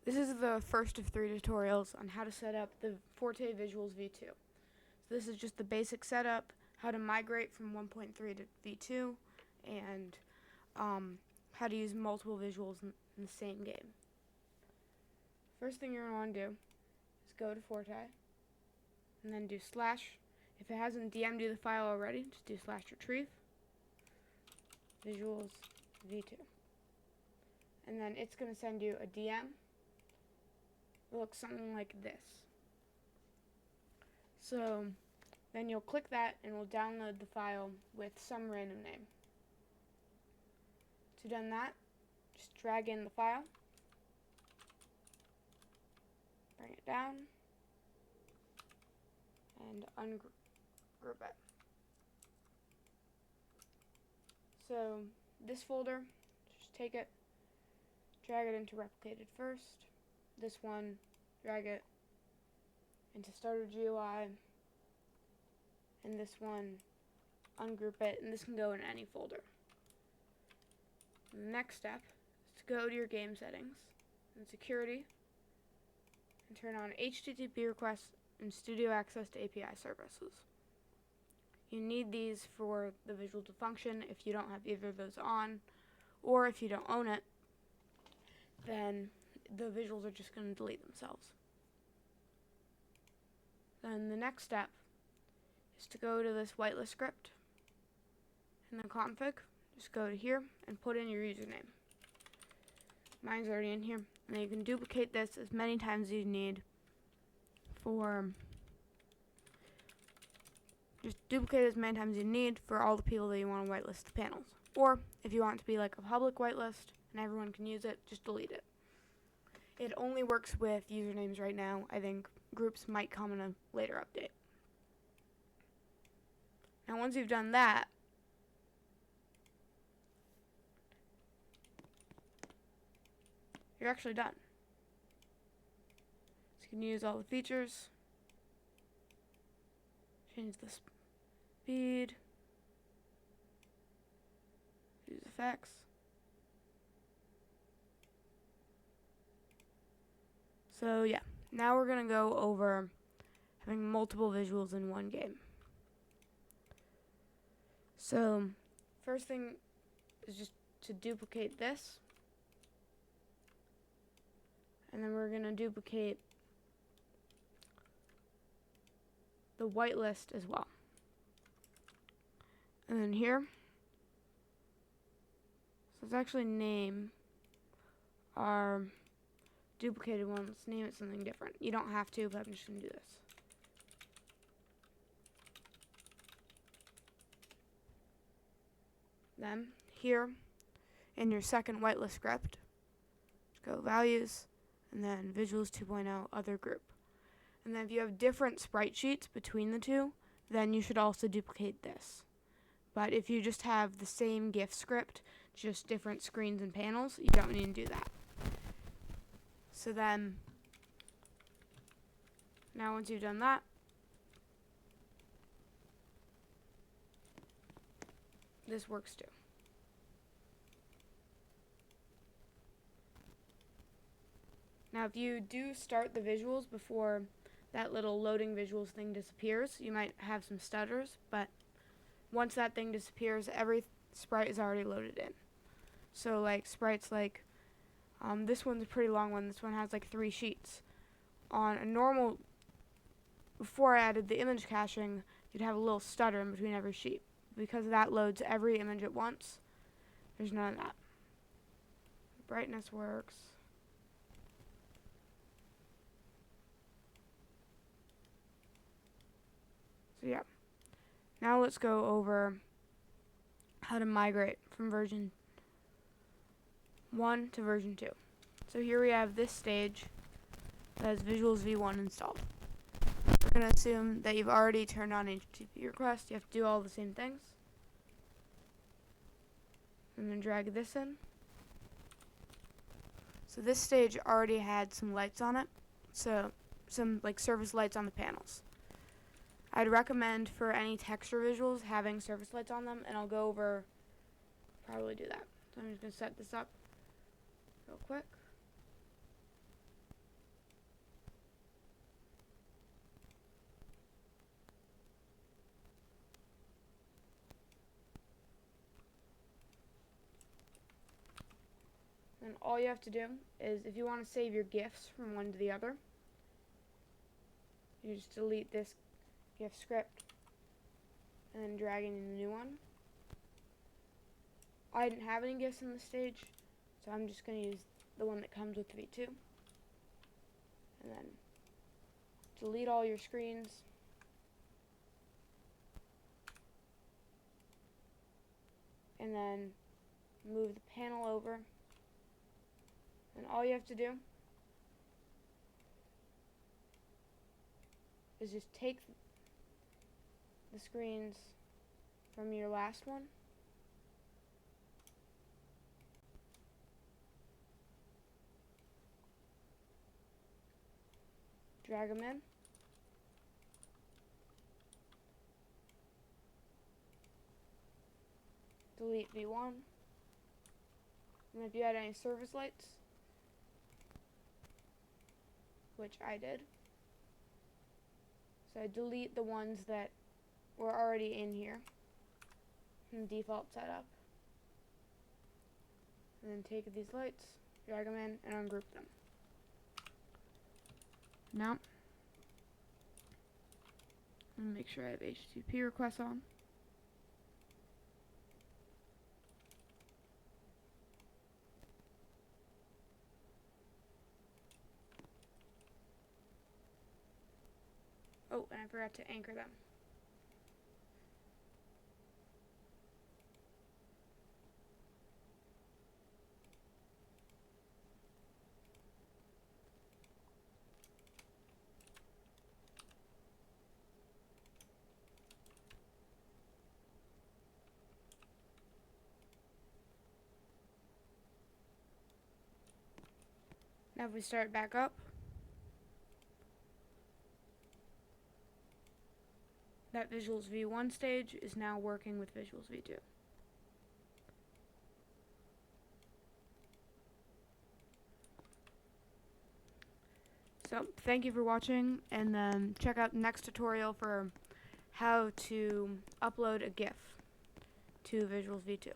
This is the first of 3 tutorials on how to set up the Forte Visuals V2. So this is just the basic setup, how to migrate from 1.3 to V2, and how to use multiple visuals in the same game. First thing you're going to want to do is go to Forte, and then do slash. If it hasn't DM'd you the file already, just do slash retrieve, visuals V2. And then it's going to send you a DM. It looks something like this. So then you'll click that and we'll download the file with some random name. To done that, just drag in the file, bring it down, and ungroup it. So this folder, just take it, drag it into replicated first. This one, drag it into starter GUI, and this one, ungroup it, and this can go in any folder. The next step is to go to your game settings and security and turn on HTTP requests and Studio Access to API services. You need these for the visual to function. If you don't have either of those on, or if you don't own it, then the visuals are just going to delete themselves. Then the next step is to go to this whitelist script. In the config, just go to here and put in your username. Mine's already in here. And then you can duplicate this as many times as you need for all the people that you want to whitelist the panels. Or if you want it to be like a public whitelist and everyone can use it, just delete it. It only works with usernames right now. I think groups might come in a later update. Now once you've done that, you're actually done. So you can use all the features, change the speed, use effects. So yeah, now we're going to go over having multiple visuals in one game. So first thing is just to duplicate this. And then we're going to duplicate the whitelist as well. And then here, so let's actually name our duplicated one. Let's name it something different. You don't have to, but I'm just going to do this. Then here, in your second whitelist script, go values, and then visuals 2.0 other group. And then if you have different sprite sheets between the two, then you should also duplicate this. But if you just have the same GIF script, just different screens and panels, you don't need to do that. So then, now once you've done that, this works too. Now if you do start the visuals before that little loading visuals thing disappears, you might have some stutters, but once that thing disappears, every sprite is already loaded in. So like sprites like, this one's a pretty long one, this one has like 3 sheets. On a normal, before I added the image caching, you'd have a little stutter in between every sheet. Because that loads every image at once, there's none of that. Brightness works. So yeah, now let's go over how to migrate from version 1 to version 2. So here we have this stage that has Visuals V1 installed. We're going to assume that you've already turned on HTTP request. You have to do all the same things. I'm going to drag this in. So this stage already had some lights on it, so some like surface lights on the panels. I'd recommend for any texture visuals having surface lights on them, and I'll go over, probably do that. So I'm just going to set this up real quick. And all you have to do is, if you want to save your GIFs from one to the other, you just delete this GIF script and then drag in a new one. I didn't have any GIFs in the stage, so I'm just going to use the one that comes with V2. And then delete all your screens. And then move the panel over. And all you have to do is just take the screens from your last one, drag them in, delete V1, and if you had any service lights, which I did, so I delete the ones that were already in here in default setup, and then take these lights, drag them in, and ungroup them. Now, I'm going to make sure I have HTTP requests on. Oh, and I forgot to anchor them. Now if we start back up, that Visuals V1 stage is now working with Visuals V2. So thank you for watching, and then check out the next tutorial for how to upload a GIF to Visuals V2.